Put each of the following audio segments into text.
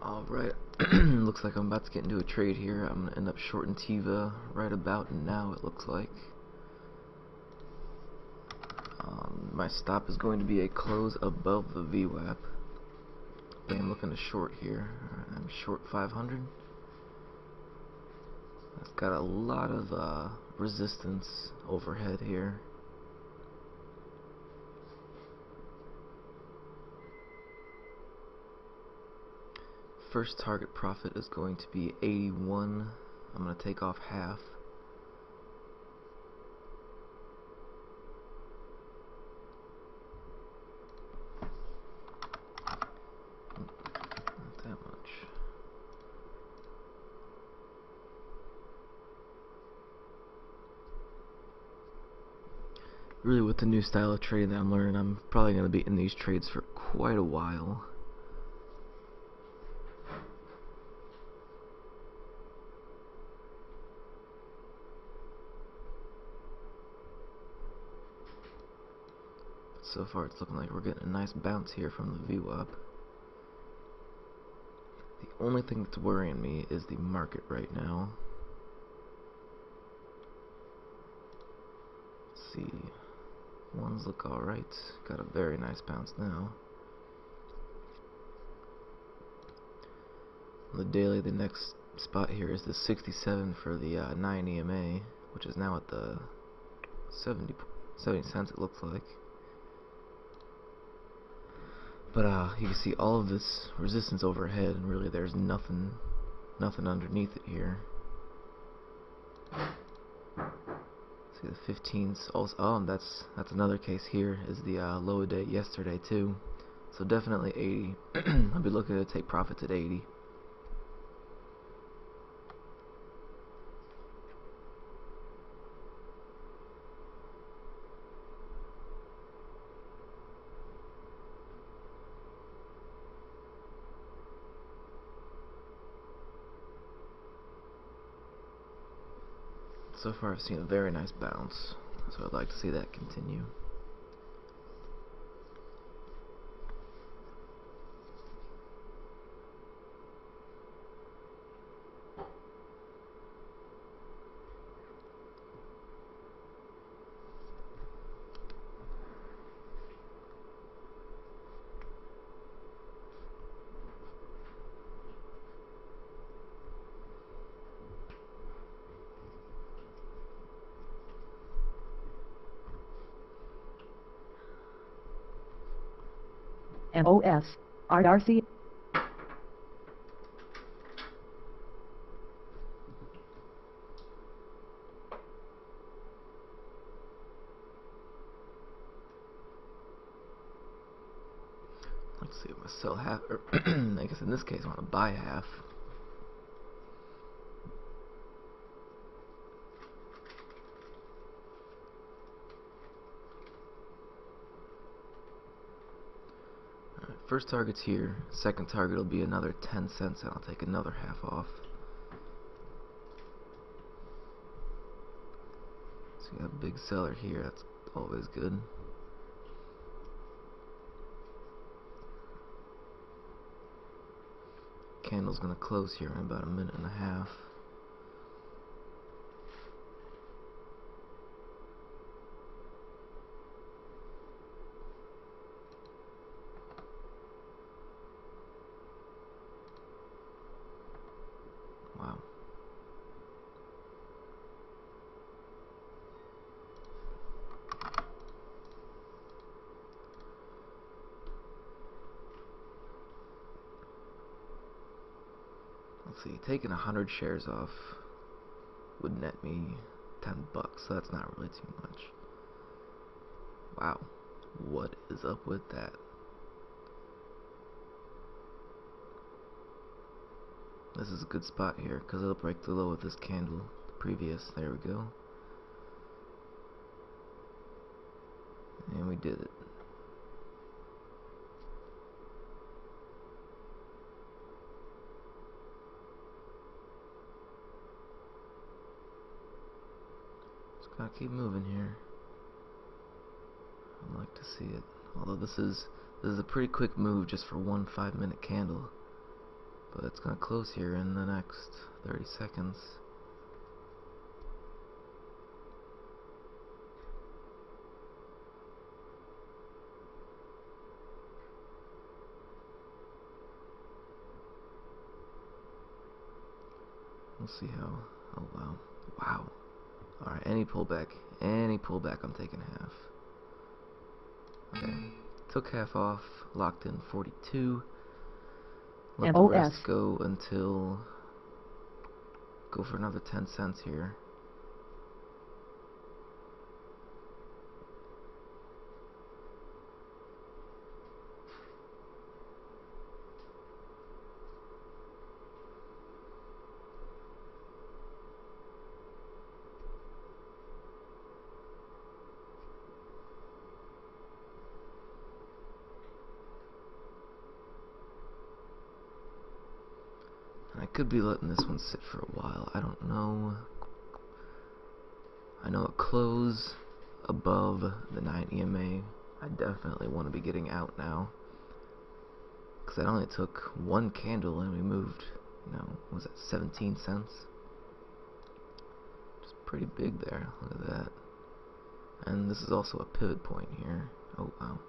Alright, looks like I'm about to get into a trade here. I'm going to end up shorting Tiva right about now, it looks like. My stop is going to be a close above the VWAP. I'm looking to short here. I'm short 500. It's got a lot of resistance overhead here. First target profit is going to be 81. I'm going to take off half. Not that much. Really, with the new style of trading that I'm learning, I'm probably going to be in these trades for quite a while. So far it's looking like we're getting a nice bounce here from the VWAP. The only thing that's worrying me is the market right now. Let's see. Ones look alright. Got a very nice bounce now. On the daily, the next spot here is the 67 for the 9 EMA, which is now at the 70 cents it looks like. But you can see all of this resistance overhead, and really there's nothing underneath it here. See the 15s also. Oh, that's another case here. Is the low day yesterday too. So definitely 80. I'll be looking to take profits at 80. So far I've seen a very nice bounce, so I'd like to see that continue. MOS, RRC. Let's see, I'm gonna sell half, or I guess in this case I want to buy half. First target's here, second target will be another 10 cents, and I'll take another half off. So you got a big seller here, that's always good. Candle's gonna close here in about a minute and a half. Wow. Let's see, taking 100 shares off would net me 10 bucks, so that's not really too much. Wow, what is up with that? This is a good spot here, because it'll break the low of this candle, the previous, there we go. And we did it. Just gotta keep moving here. I'd like to see it. Although this is a pretty quick move just for one 5-minute candle. but it's gonna close here in the next 30 seconds. We'll see how. Oh wow, wow. All right, any pullback, I'm taking half. Okay, took half off, locked in 42. Let the rest go until, go for another 10 cents here. I could be letting this one sit for a while. I don't know. I know it closed above the 9 EMA. I definitely want to be getting out now, because that only took one candle and we moved, you know, was it 17 cents? Just pretty big there. Look at that. And this is also a pivot point here. Oh wow.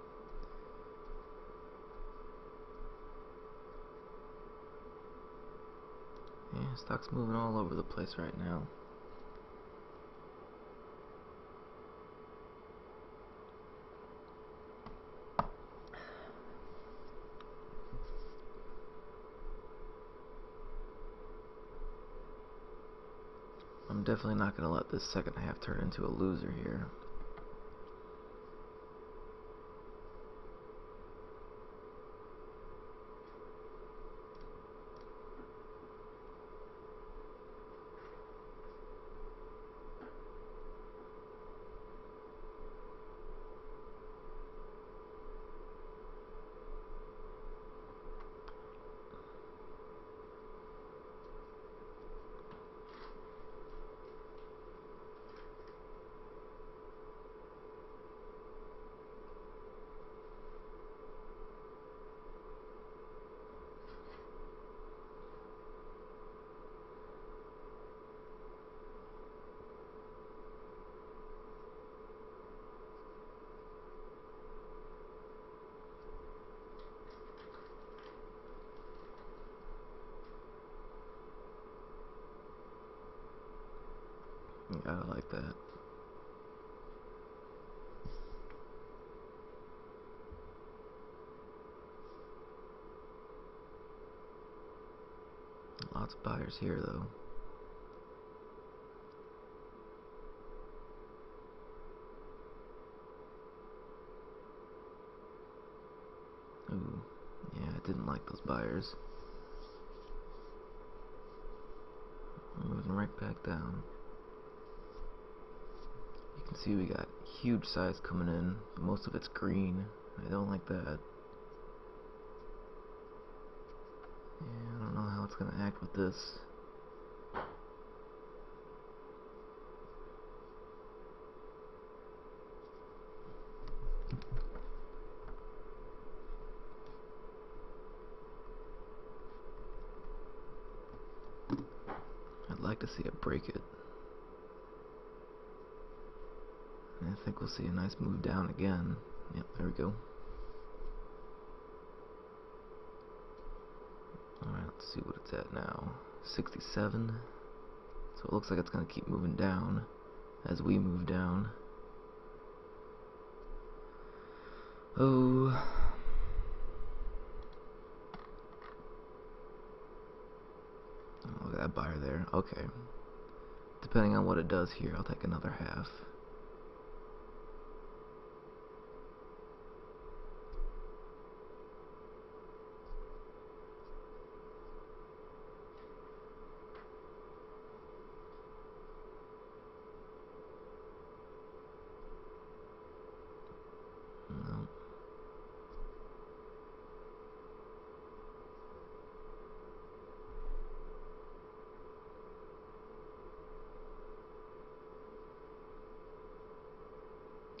Yeah, stock's moving all over the place right now. I'm definitely not going to let this second half turn into a loser here. I like that. Lots of buyers here though. Ooh, yeah, I didn't like those buyers. Moving right back down. You can see we got huge size coming in, but most of it's green. I don't like that. Yeah, I don't know how it's gonna act with this. I'd like to see it break it. And I think we'll see a nice move down again. Yep, there we go. Alright, let's see what it's at now. 67. So it looks like it's going to keep moving down as we move down. Oh. Look at that buyer there. Okay. Depending on what it does here, I'll take another half. No.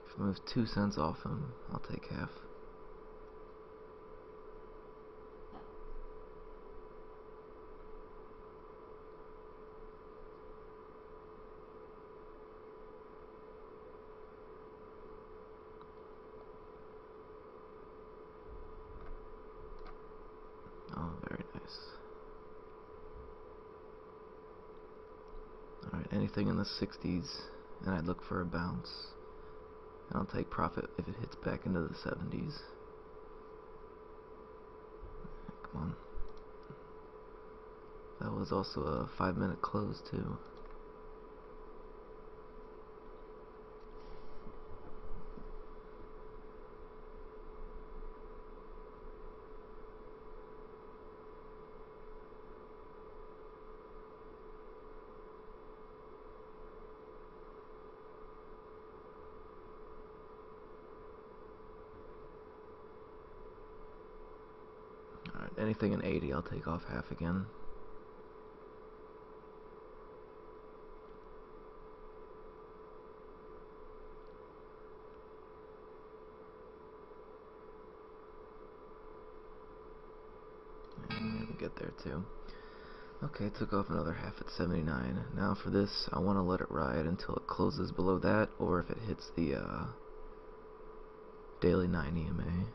If it moves 2 cents off him, I'll take half. Alright, anything in the 60s, and I'd look for a bounce. And I'll take profit if it hits back into the 70s. Come on. That was also a 5-minute close, too. Alright, anything in 80, I'll take off half again. And we get there too. Okay, took off another half at 79. Now for this, I want to let it ride until it closes below that, or if it hits the daily 9 EMA.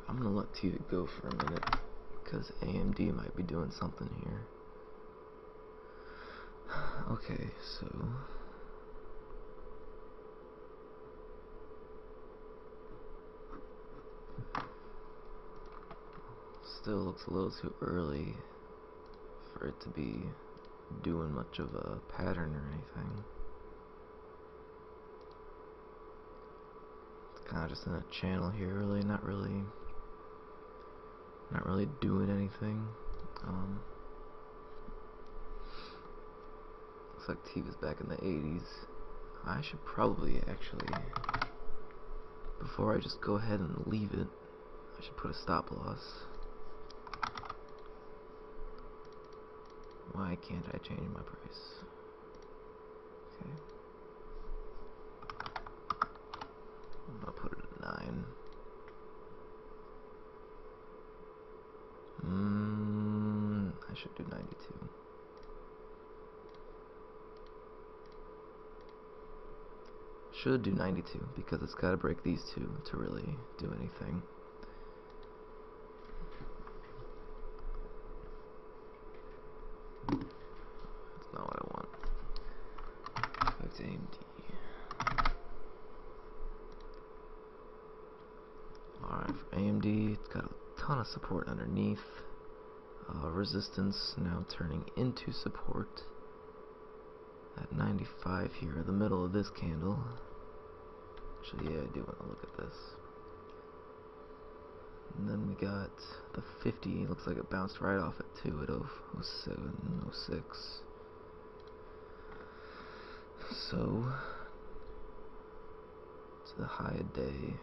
I'm gonna let TV go for a minute because AMD might be doing something here. Okay, so still looks a little too early for it to be doing much of a pattern or anything. It's kind of just in a channel here, really, not really doing anything. Looks like TV's back in the 80s. I should probably actually, before I just go ahead and leave it, I should put a stop loss. Why can't I change my price? Okay. I'm gonna put it at 9. I should do 92. Should do 92 because it's got to break these two to really do anything. That's not what I want. Back to AMD. Alright, for AMD, it's got a ton of support underneath. Resistance now turning into support at 95 here, the middle of this candle. Actually, yeah, I do want to look at this. And then we got the 50. Looks like it bounced right off at 2 at 07, 06. So, to the high of day.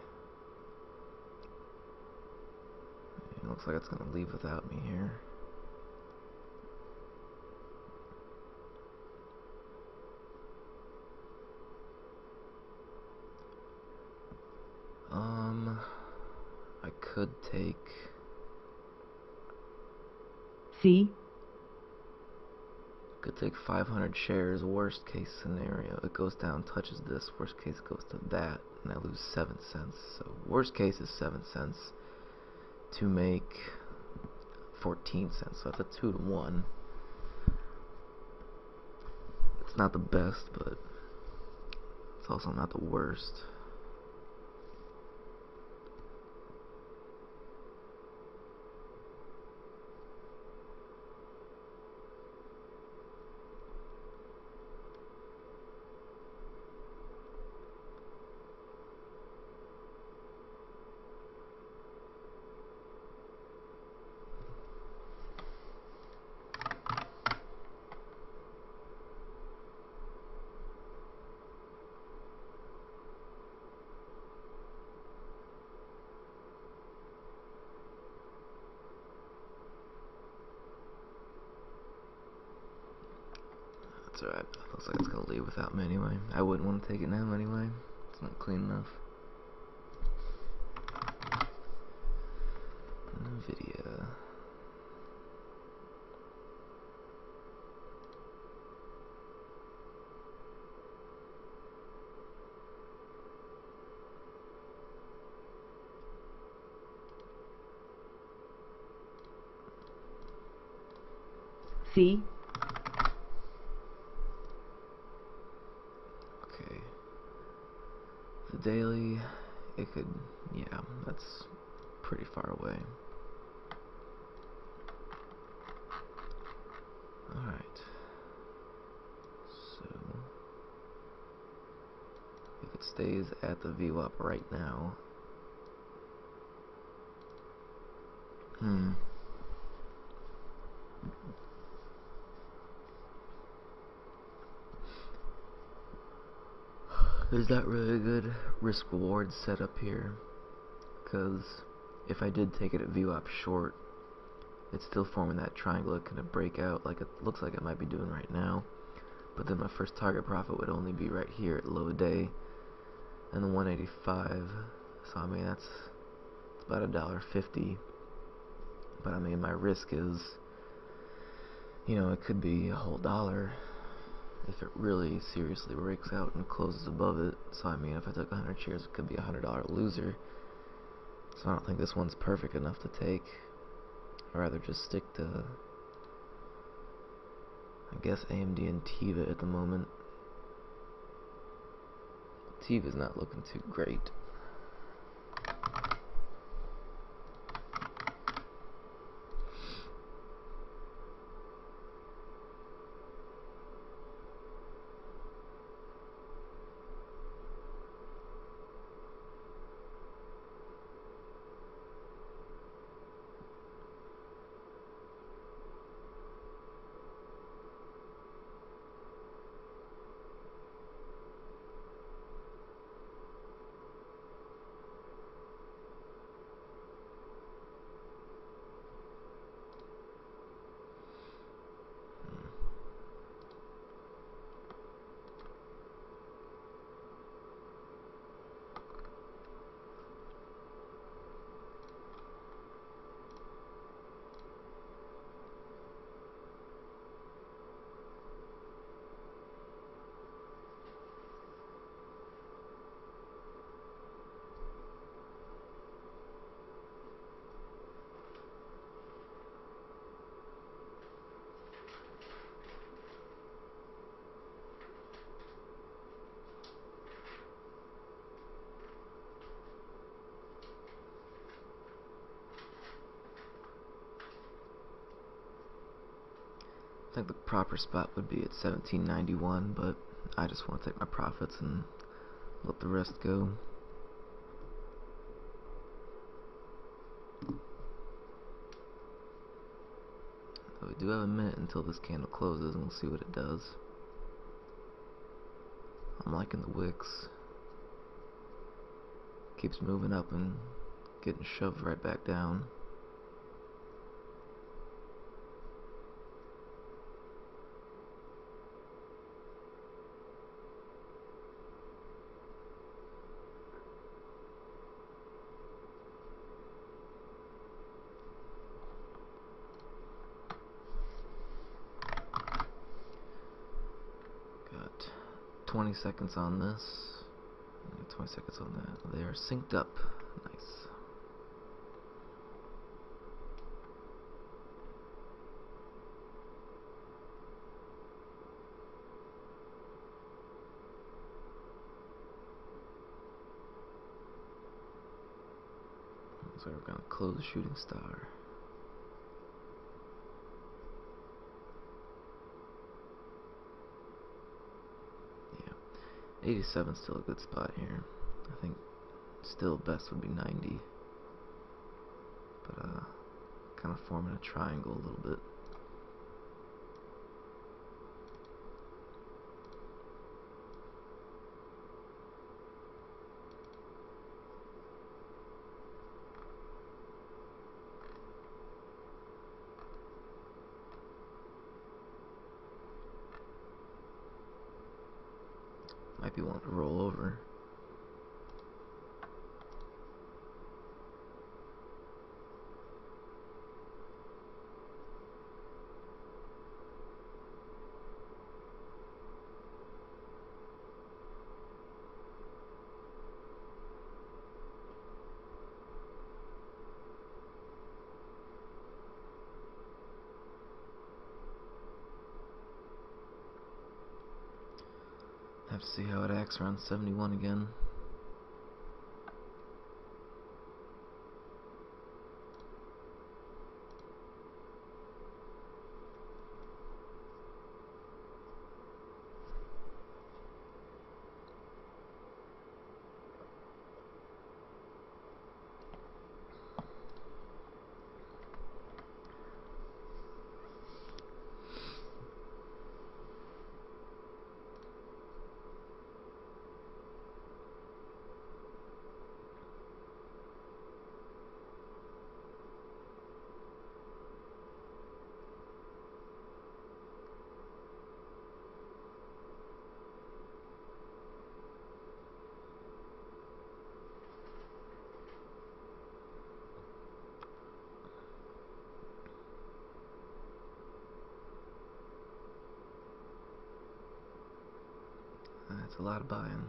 It looks like it's going to leave without me here. I could take C. Could take 500 shares. Worst case scenario, it goes down, touches this. Worst case goes to that, and I lose 7 cents. So worst case is 7 cents to make 14 cents, so that's a 2 to 1. It's not the best, but it's also not the worst. That's alright. Looks like it's gonna leave without me anyway. I wouldn't want to take it now anyway. It's not clean enough. NVIDIA. C. Okay. The daily, it could, yeah, that's pretty far away. Alright. So, if it stays at the VWAP right now. There's not really a good risk-reward setup here, because if I did take it at VWAP short, it's still forming that triangle. It could break out like it looks like it might be doing right now, but then my first target profit would only be right here at low day and the 185. So I mean that's about $1.50. But I mean my risk is, you know, it could be a whole dollar if it really seriously breaks out and closes above it. So I mean if I took 100 shares, it could be a $100 loser. So I don't think this one's perfect enough to take. I'd rather just stick to, I guess, AMD and Teva at the moment. Teva's not looking too great. I think the proper spot would be at 1791, but I just want to take my profits and let the rest go. So we do have a minute until this candle closes, and we'll see what it does. I'm liking the wicks. Keeps moving up and getting shoved right back down. Got 20 seconds on this. 20 seconds on that. They are synced up. Nice. So we're gonna close the shooting star. Yeah, 87 is still a good spot here. I think still best would be 90. But kind of forming a triangle a little bit. Might be wanting to roll over. Have to see how it acts around 71 again. That's a lot of buying.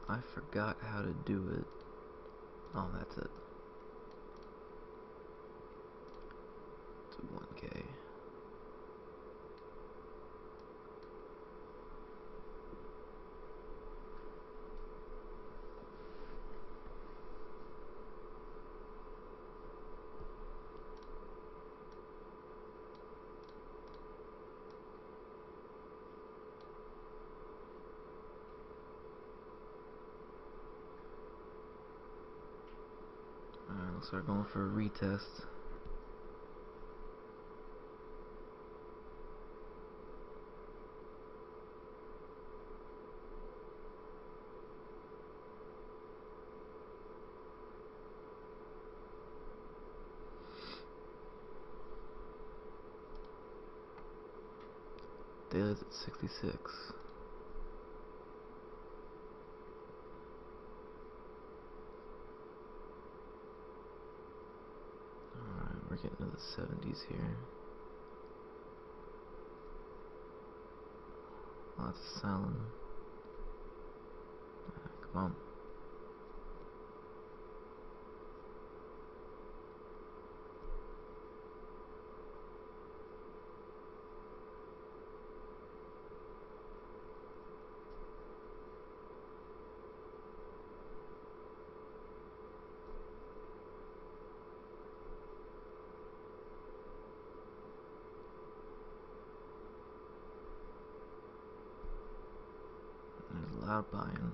I forgot how to do it. Oh, that's it. To 1K. Alright, we'll start going for a retest. Daylight's at 66. Alright, we're getting to the 70s here. Lots of sound. Come on. There's a lot of buying.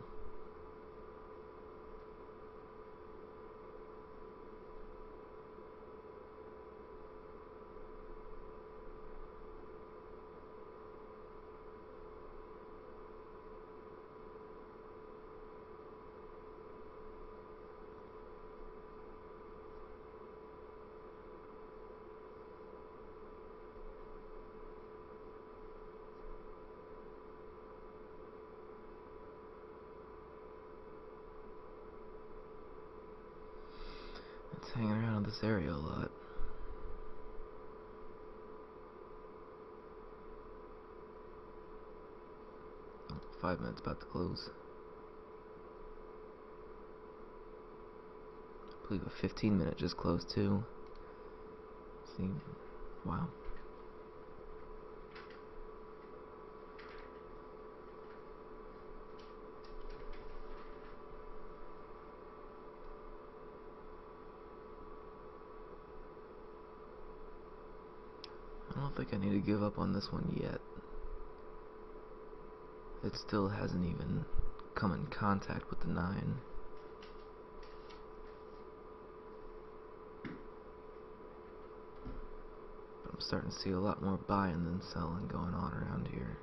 It's hanging around in this area a lot. 5 minutes about to close. I believe a 15-minute just closed too. See, wow. I don't think I need to give up on this one yet. It still hasn't even come in contact with the 9. But I'm starting to see a lot more buying than selling going on around here.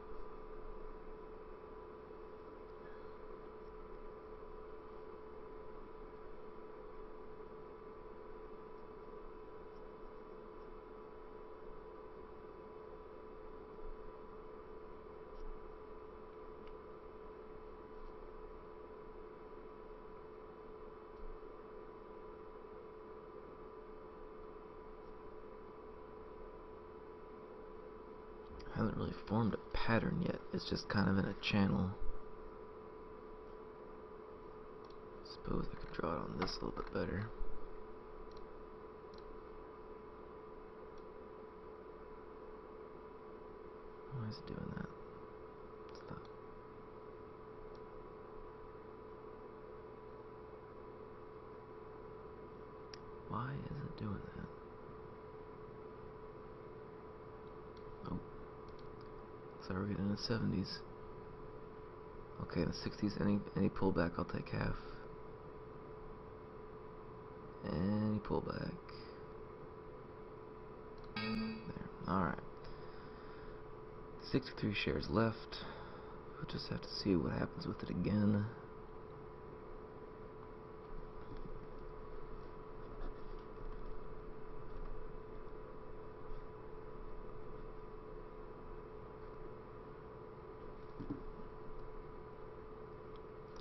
Hasn't really formed a pattern yet. It's just kind of in a channel. Suppose I could draw it on this a little bit better. Why is it doing that? Stop. Why is it doing that? Oh. So we're getting in the 70s. Okay, in the 60s, any pullback, I'll take half. Any pullback. There. Alright. 63 shares left. We'll just have to see what happens with it again.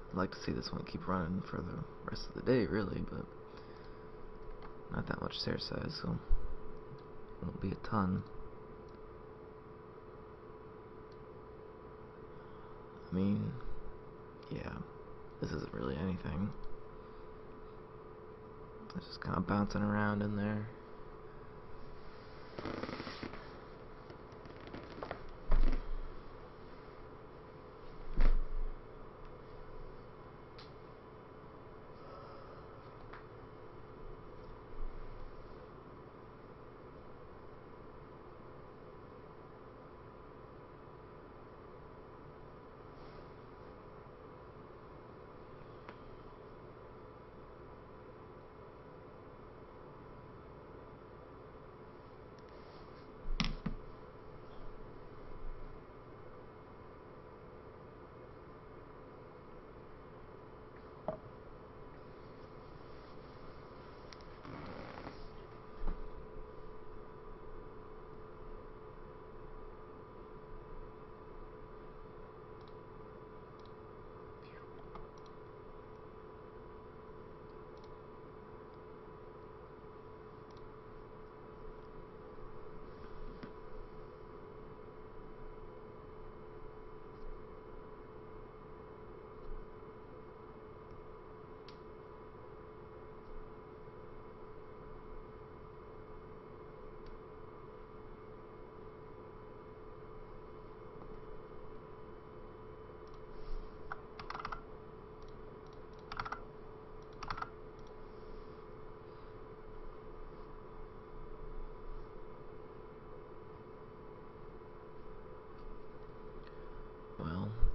I'd like to see this one keep running for the rest of the day, really, but not that much share size, so it won't be a ton. I mean, yeah, this isn't really anything. It's just kind of bouncing around in there.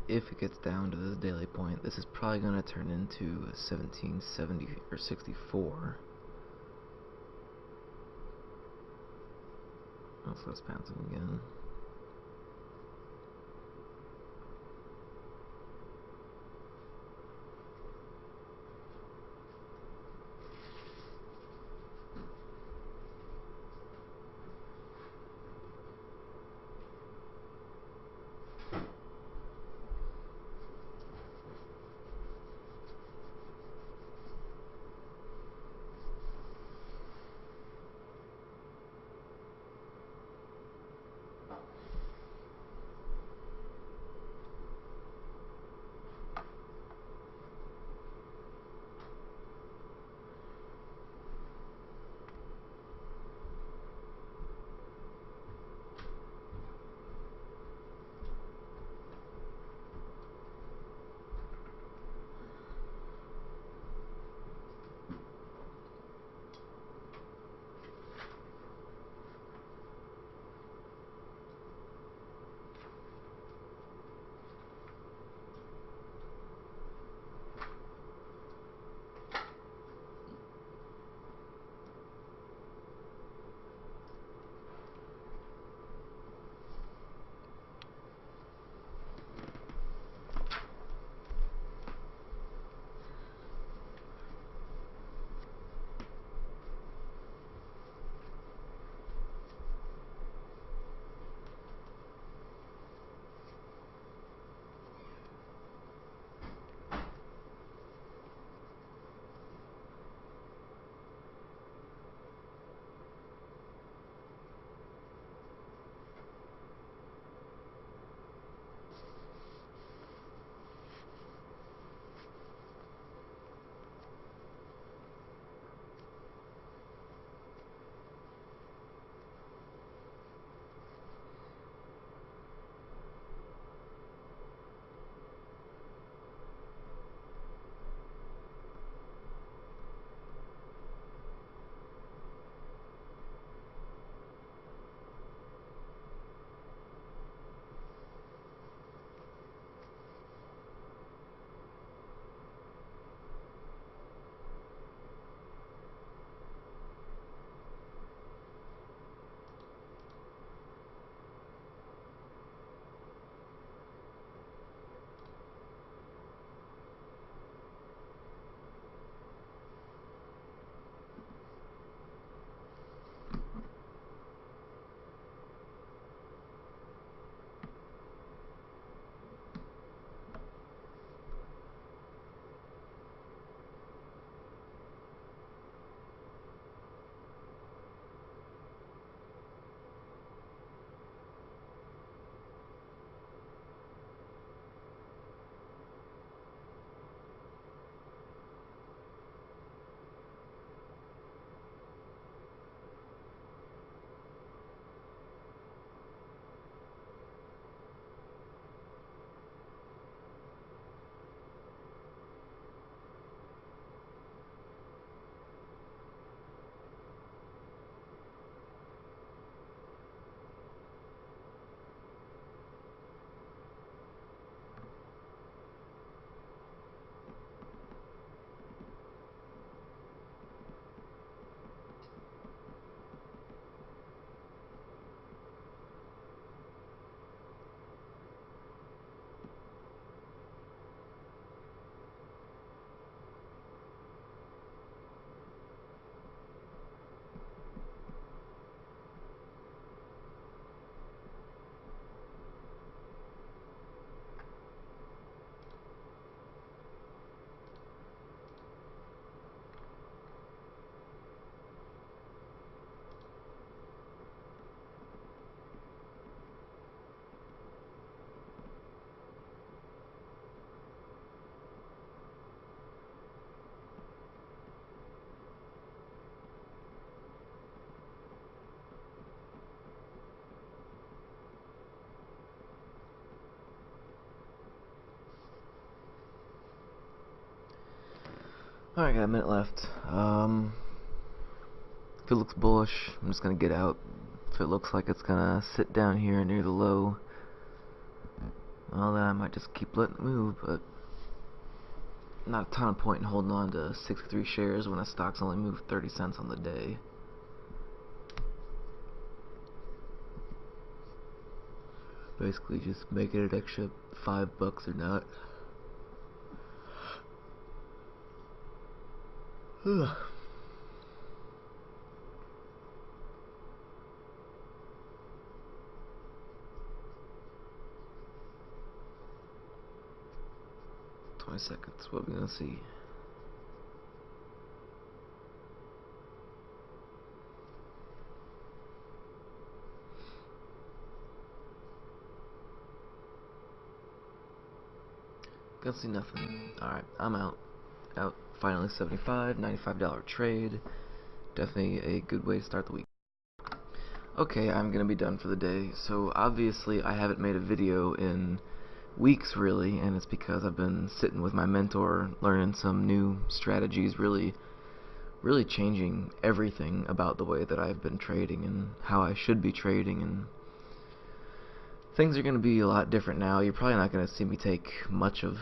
If it gets down to this daily point, this is probably going to turn into a 1770 or 64. So let's bounce it again. Alright, got a minute left. If it looks bullish, I'm just gonna get out. If it looks like it's gonna sit down here near the low, well, then I might just keep letting it move, but not a ton of point in holding on to 63 shares when a stock's only moved 30 cents on the day. Basically just making an extra $5 or not. 20 seconds, what are we gonna see? Gonna see nothing. Alright, I'm out. Out. Finally 75, $95 trade. Definitely a good way to start the week. Okay, I'm gonna be done for the day. So obviously I haven't made a video in weeks really, and it's because I've been sitting with my mentor learning some new strategies, really changing everything about the way that I've been trading and how I should be trading, and things are going to be a lot different now. You're probably not going to see me take much of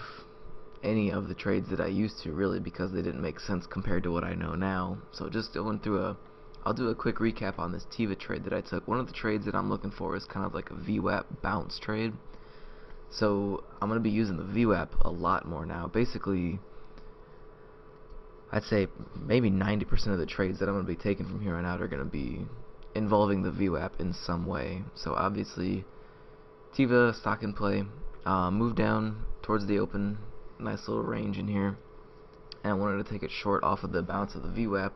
any of the trades that I used to really, because they didn't make sense compared to what I know now. So just going through I'll do a quick recap on this Tiva trade that I took. One of the trades that I'm looking for is kind of like a VWAP bounce trade. So I'm going to be using the VWAP a lot more now. Basically, I'd say maybe 90% of the trades that I'm going to be taking from here on out are going to be involving the VWAP in some way. So obviously, Tiva stock in play, moved down towards the open, nice little range in here, and I wanted to take it short off of the bounce of the VWAP,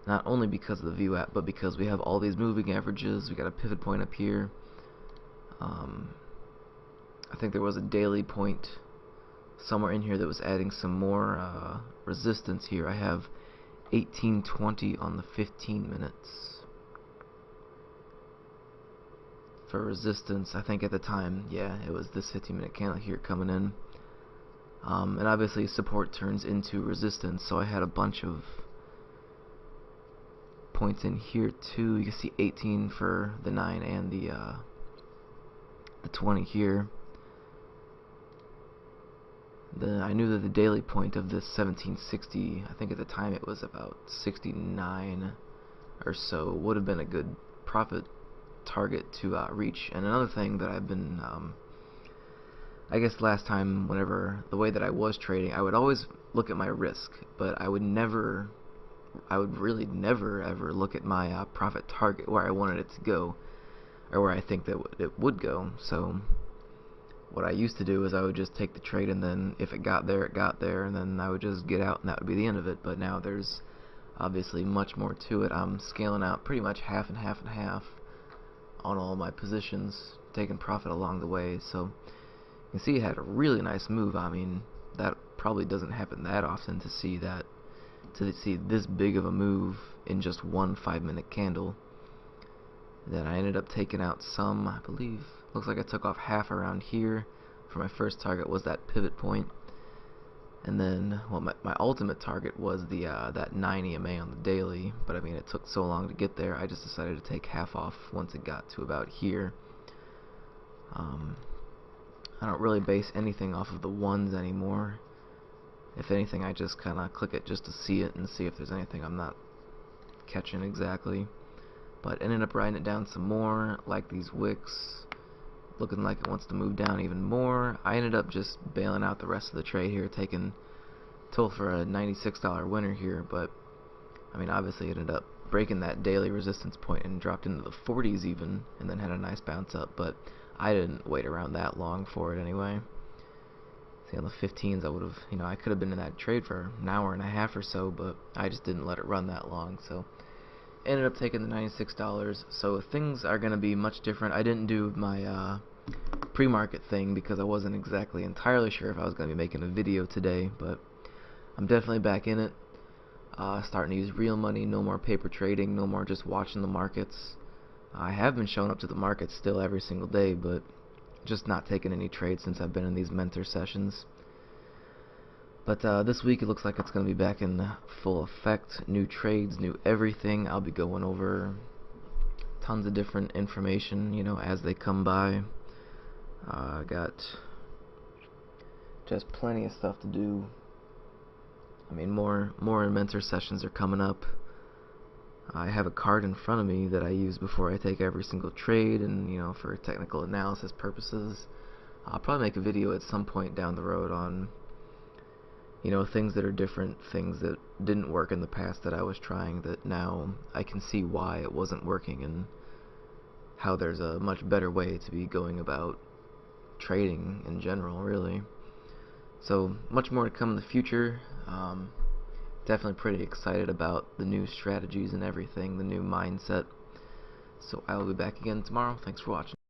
not only because of the VWAP, but because we have all these moving averages. We got a pivot point up here. I think there was a daily point somewhere in here that was adding some more resistance here. I have 1820 on the 15 minutes. For resistance, I think at the time, yeah, it was this 15-minute candle here coming in, and obviously support turns into resistance, so I had a bunch of points in here too. You can see 18 for the 9 and the 20 here. I knew that the daily point of this 1760, I think at the time it was about 69 or so, would have been a good profit target to reach. And another thing that I've been, I guess last time, whenever the way that I was trading, I would always look at my risk, but I would really never ever look at my profit target, where I wanted it to go, or where I think that it would go. So what I used to do is I would just take the trade, and then if it got there, it got there, and then I would just get out, and that would be the end of it. But now there's obviously much more to it. I'm scaling out pretty much half and half and half on all my positions, taking profit along the way. So you can see it had a really nice move. I mean, that probably doesn't happen that often to see this big of a move in just one 5-minute candle. Then I ended up taking out some, I believe, looks like I took off half around here. For my first target was that pivot point, and then, well, my ultimate target was the that 9 EMA on the daily, but I mean, it took so long to get there, I just decided to take half off once it got to about here. I don't really base anything off of the ones anymore. If anything, I just kind of click it just to see it and see if there's anything I'm not catching exactly. But ended up writing it down some more, like these wicks, looking like it wants to move down even more. I ended up just bailing out the rest of the trade here, taking total for a $96 winner here, but I mean, obviously it ended up breaking that daily resistance point and dropped into the 40s even, and then had a nice bounce up, but I didn't wait around that long for it anyway. See, on the 15s I would have, I could have been in that trade for an hour and a half or so, but I just didn't let it run that long. So ended up taking the $96. So things are going to be much different. I didn't do my pre-market thing because I wasn't exactly entirely sure if I was going to be making a video today, but I'm definitely back in it. Starting to use real money, no more paper trading, no more just watching the markets. I have been showing up to the markets still every single day, but just not taking any trades since I've been in these mentor sessions. But this week it looks like it's going to be back in full effect. New trades, new everything. I'll be going over tons of different information, you know, as they come by. I got just plenty of stuff to do. I mean, more mentor sessions are coming up. I have a card in front of me that I use before I take every single trade, and you know, for technical analysis purposes. I'll probably make a video at some point down the road on, you know, things that are different, things that didn't work in the past that I was trying that now I can see why it wasn't working, and how there's a much better way to be going about trading in general, really. So much more to come in the future. Definitely pretty excited about the new strategies and everything, the new mindset. So I will be back again tomorrow. Thanks for watching.